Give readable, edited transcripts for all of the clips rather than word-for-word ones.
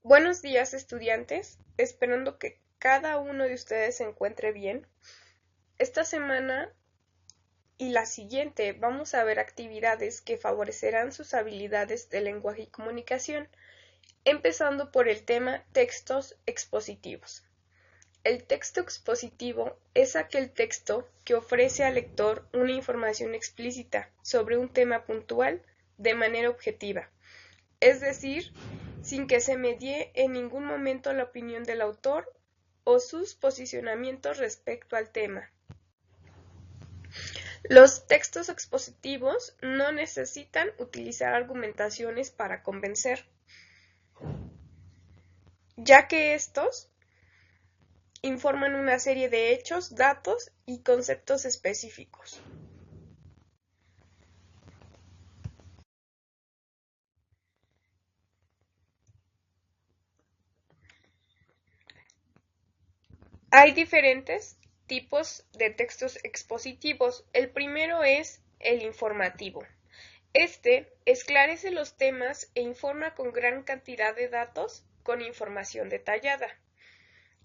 Buenos días, estudiantes, esperando que cada uno de ustedes se encuentre bien. Esta semana y la siguiente vamos a ver actividades que favorecerán sus habilidades de lenguaje y comunicación, empezando por el tema textos expositivos. El texto expositivo es aquel texto que ofrece al lector una información explícita sobre un tema puntual de manera objetiva, es decir, sin que se medie en ningún momento la opinión del autor o sus posicionamientos respecto al tema. Los textos expositivos no necesitan utilizar argumentaciones para convencer, ya que estos informan una serie de hechos, datos y conceptos específicos. Hay diferentes tipos de textos expositivos. El primero es el informativo. Este esclarece los temas e informa con gran cantidad de datos con información detallada.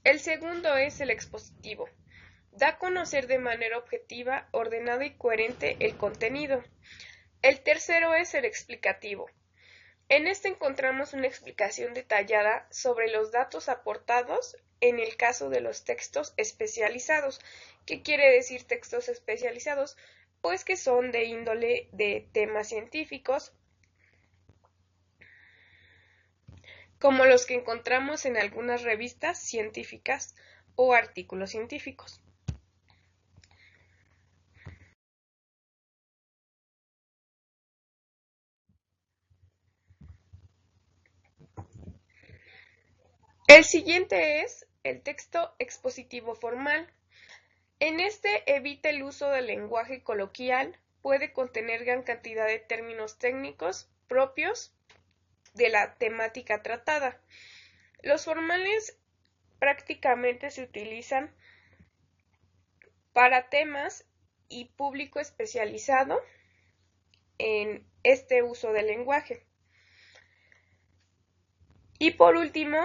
El segundo es el expositivo. Da a conocer de manera objetiva, ordenada y coherente el contenido. El tercero es el explicativo. En este encontramos una explicación detallada sobre los datos aportados en el caso de los textos especializados. ¿Qué quiere decir textos especializados? Pues que son de índole de temas científicos, como los que encontramos en algunas revistas científicas o artículos científicos. El siguiente es el texto expositivo formal. En este evita el uso del lenguaje coloquial, puede contener gran cantidad de términos técnicos propios de la temática tratada. Los formales prácticamente se utilizan para temas y público especializado en este uso del lenguaje. Y por último,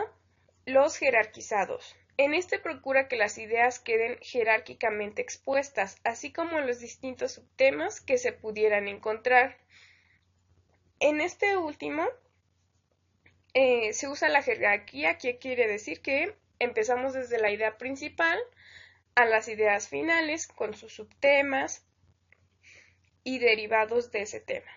los jerarquizados. En este procura que las ideas queden jerárquicamente expuestas, así como los distintos subtemas que se pudieran encontrar. En este último se usa la jerarquía, que quiere decir que empezamos desde la idea principal a las ideas finales con sus subtemas y derivados de ese tema.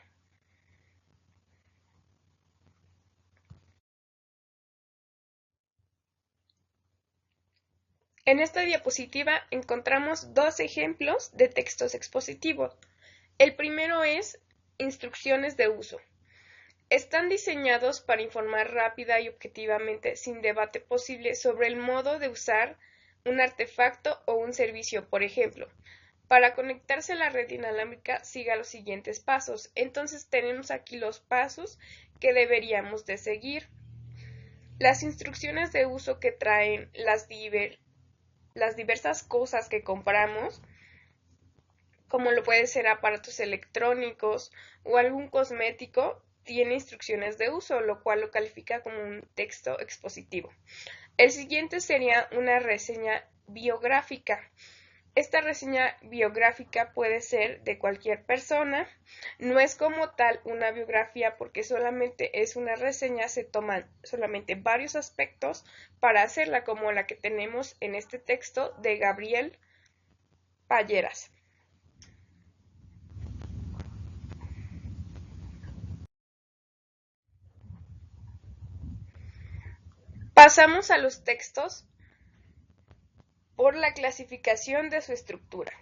En esta diapositiva encontramos dos ejemplos de textos expositivos. El primero es instrucciones de uso. Están diseñados para informar rápida y objetivamente, sin debate posible, sobre el modo de usar un artefacto o un servicio. Por ejemplo, para conectarse a la red inalámbrica, siga los siguientes pasos. Entonces tenemos aquí los pasos que deberíamos de seguir. Las instrucciones de uso que traen las diversas cosas que compramos, como lo pueden ser aparatos electrónicos o algún cosmético, tiene instrucciones de uso, lo cual lo califica como un texto expositivo. El siguiente sería una reseña biográfica. Esta reseña biográfica puede ser de cualquier persona, no es como tal una biografía porque solamente es una reseña, se toman solamente varios aspectos para hacerla, como la que tenemos en este texto de Gabriel Palleras. Pasamos a los textos por la clasificación de su estructura.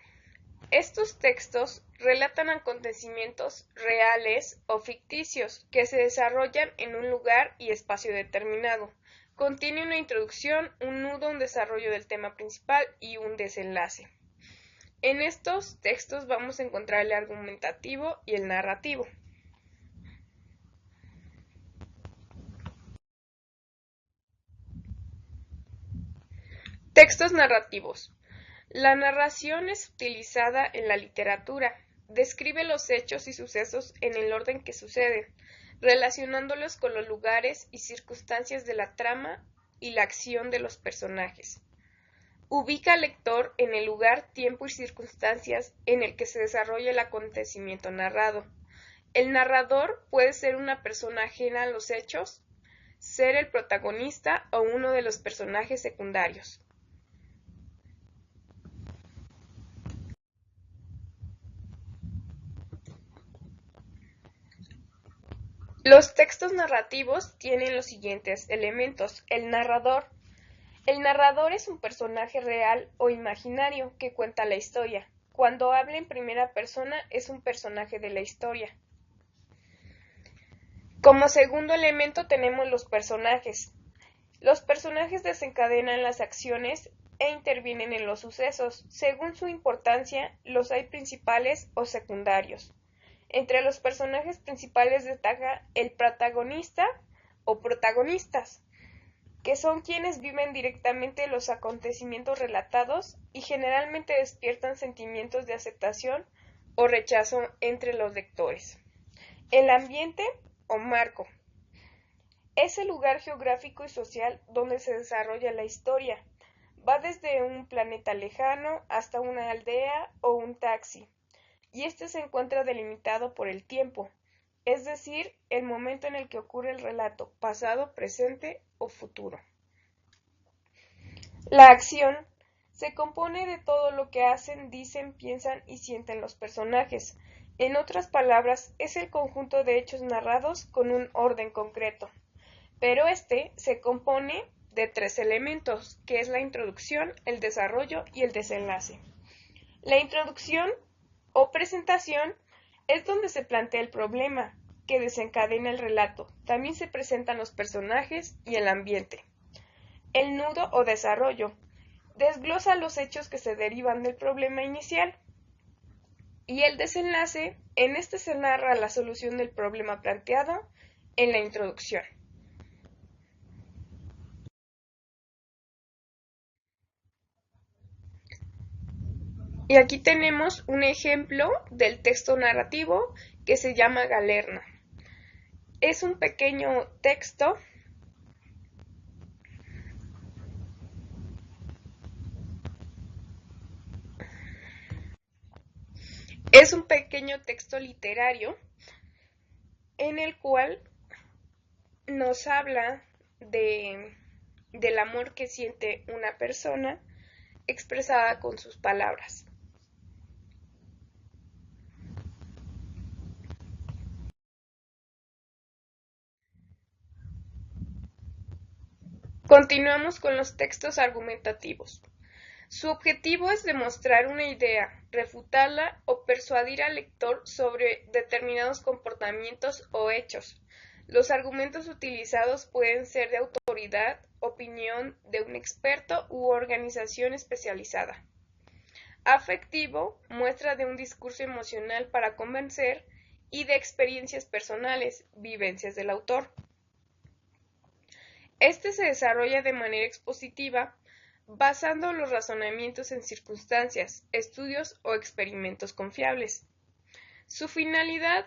Estos textos relatan acontecimientos reales o ficticios que se desarrollan en un lugar y espacio determinado. Contiene una introducción, un nudo, un desarrollo del tema principal y un desenlace. En estos textos vamos a encontrar el argumentativo y el narrativo. Textos narrativos. La narración es utilizada en la literatura. Describe los hechos y sucesos en el orden que suceden. relacionándolos con los lugares y circunstancias de la trama y la acción de los personajes. Ubica al lector en el lugar, tiempo y circunstancias en el que se desarrolla el acontecimiento narrado. El narrador puede ser una persona ajena a los hechos, ser el protagonista o uno de los personajes secundarios. Los textos narrativos tienen los siguientes elementos. El narrador. El narrador es un personaje real o imaginario que cuenta la historia. Cuando habla en primera persona es un personaje de la historia. Como segundo elemento tenemos los personajes. Los personajes desencadenan las acciones e intervienen en los sucesos. Según su importancia, los hay principales o secundarios. Entre los personajes principales destaca el protagonista o protagonistas, que son quienes viven directamente los acontecimientos relatados y generalmente despiertan sentimientos de aceptación o rechazo entre los lectores. El ambiente o marco es el lugar geográfico y social donde se desarrolla la historia. Va desde un planeta lejano hasta una aldea o un taxi, y este se encuentra delimitado por el tiempo, es decir, el momento en el que ocurre el relato, pasado, presente o futuro. La acción se compone de todo lo que hacen, dicen, piensan y sienten los personajes. En otras palabras, es el conjunto de hechos narrados con un orden concreto. Pero este se compone de tres elementos, que es la introducción, el desarrollo y el desenlace. La introducción o presentación es donde se plantea el problema que desencadena el relato. También se presentan los personajes y el ambiente. El nudo o desarrollo desglosa los hechos que se derivan del problema inicial. Y el desenlace, en este se narra la solución del problema planteado en la introducción. Y aquí tenemos un ejemplo del texto narrativo que se llama Galerna. Es un pequeño texto literario en el cual nos habla del amor que siente una persona expresada con sus palabras. Continuamos con los textos argumentativos. Su objetivo es demostrar una idea, refutarla o persuadir al lector sobre determinados comportamientos o hechos. Los argumentos utilizados pueden ser de autoridad, opinión de un experto u organización especializada. Afectivo, muestra de un discurso emocional para convencer y de experiencias personales, vivencias del autor. Este se desarrolla de manera expositiva, basando los razonamientos en circunstancias, estudios o experimentos confiables. Su finalidad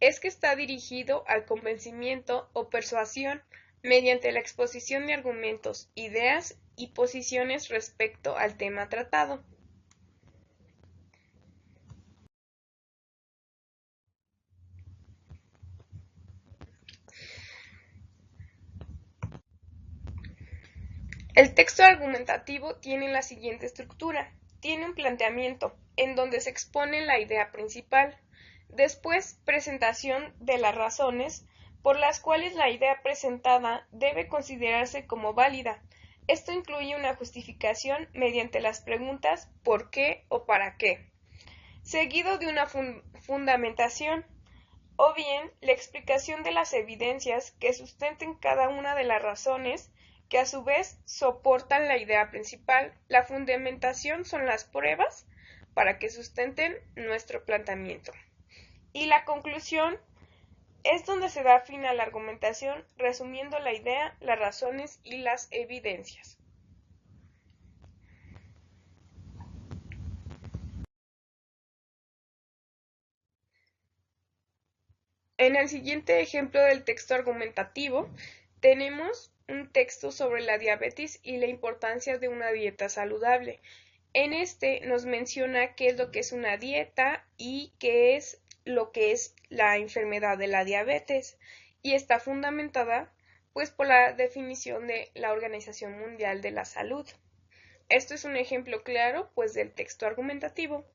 es que está dirigido al convencimiento o persuasión mediante la exposición de argumentos, ideas y posiciones respecto al tema tratado. El texto argumentativo tiene la siguiente estructura. Tiene un planteamiento, en donde se expone la idea principal. Después, presentación de las razones por las cuales la idea presentada debe considerarse como válida. Esto incluye una justificación mediante las preguntas ¿por qué o para qué? Seguido de una fundamentación, o bien la explicación de las evidencias que sustenten cada una de las razones que a su vez soportan la idea principal. La fundamentación son las pruebas para que sustenten nuestro planteamiento. Y la conclusión es donde se da fin a la argumentación, resumiendo la idea, las razones y las evidencias. En el siguiente ejemplo del texto argumentativo, tenemos un texto sobre la diabetes y la importancia de una dieta saludable. En este nos menciona qué es lo que es una dieta y qué es lo que es la enfermedad de la diabetes, y está fundamentada pues por la definición de la Organización Mundial de la Salud. Esto es un ejemplo claro pues del texto argumentativo.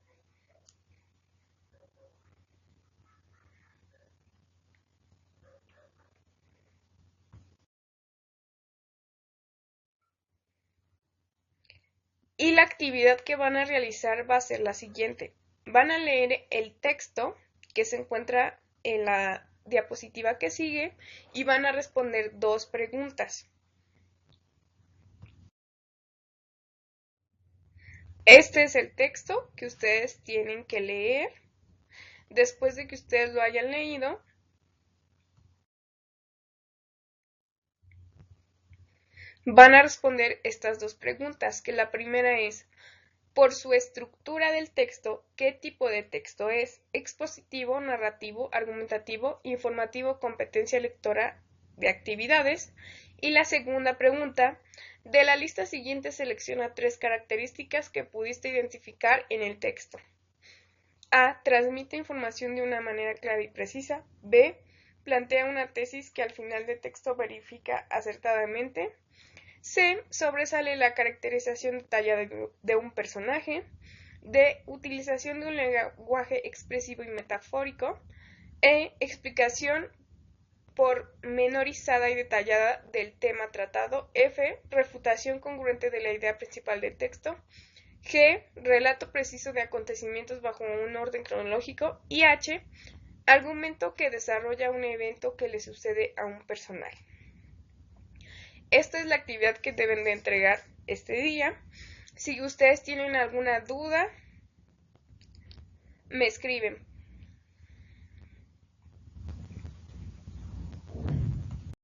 Y la actividad que van a realizar va a ser la siguiente. Van a leer el texto que se encuentra en la diapositiva que sigue y van a responder dos preguntas. Este es el texto que ustedes tienen que leer. Después de que ustedes lo hayan leído, van a responder estas dos preguntas, que la primera es, por su estructura del texto, ¿qué tipo de texto es? Expositivo, narrativo, argumentativo, informativo, competencia lectora de actividades. Y la segunda pregunta, de la lista siguiente selecciona 3 características que pudiste identificar en el texto. A. Transmite información de una manera clara y precisa. B. Plantea una tesis que al final del texto verifica acertadamente. C. Sobresale la caracterización detallada de un personaje. D. Utilización de un lenguaje expresivo y metafórico. E. Explicación pormenorizada y detallada del tema tratado. F. Refutación congruente de la idea principal del texto. G. Relato preciso de acontecimientos bajo un orden cronológico. Y H. Argumento que desarrolla un evento que le sucede a un personaje. Esta es la actividad que deben de entregar este día. Si ustedes tienen alguna duda, me escriben.